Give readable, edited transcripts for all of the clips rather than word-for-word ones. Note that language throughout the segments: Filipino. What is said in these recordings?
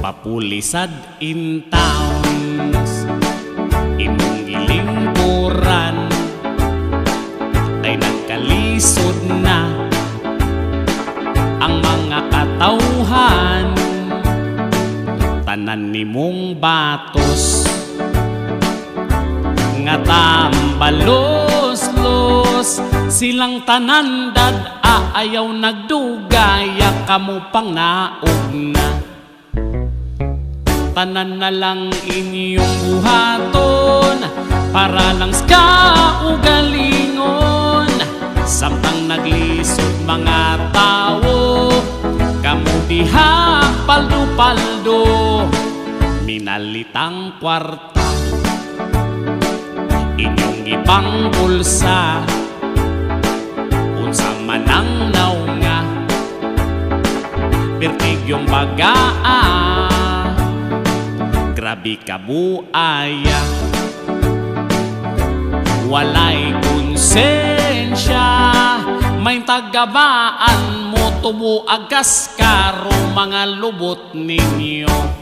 Papulisad in towns, imong gilingkuran ay nagkalisod na ang mga katawhan. Tanan nimong batos nga tambalos-los, silang tanan dad-ayaw nagdugaya, kamo pang naog na. Tanan na lang inyong buhaton para lang ska ugalingon. Samtang naglisod mga tao, kamo diha paldo-paldo, minalitang kwarta inyong ibang bulsa. Unsa man ang naunga, bertigyong bagaa, grabe ka buaya, walay konsensya, may tagabaan mo tubo agas karo mga lubot ninyo.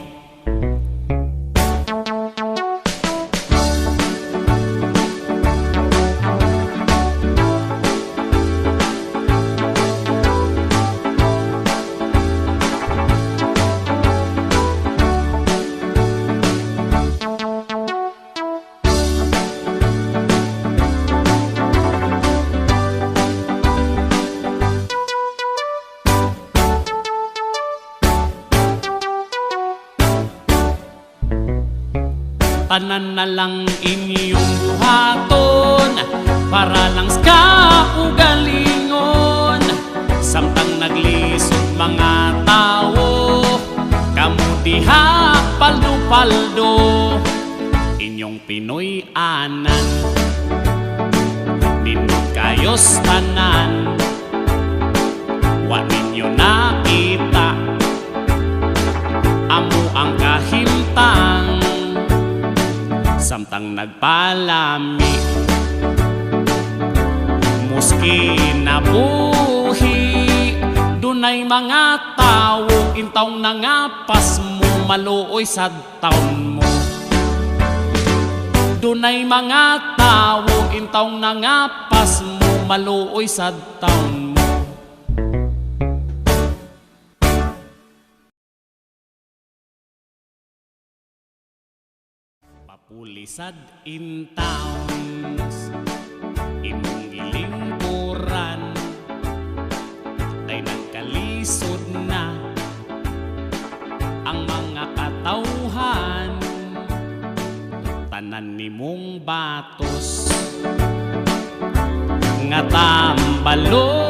Tanan na lang inyong buhaton para lang ska ugalingon. Samtang naglisod mga tao, kamo diha paldo-paldo, inyong Pinoy anan, nindot kayos tanan, wa ninyo nakita amo ang kahimtang. Samtang nagpalami, muski nabuhi, dunay mga tao intawng nangapas mo, maluoy sa taon mo. Dunay mga tao intawng nangapas mo, maluoy sa taon mo. Papulisad in towns, imong gilingkuran ay nagkalisod na ang mga katawhan. Tanan nimong batos nga tambalo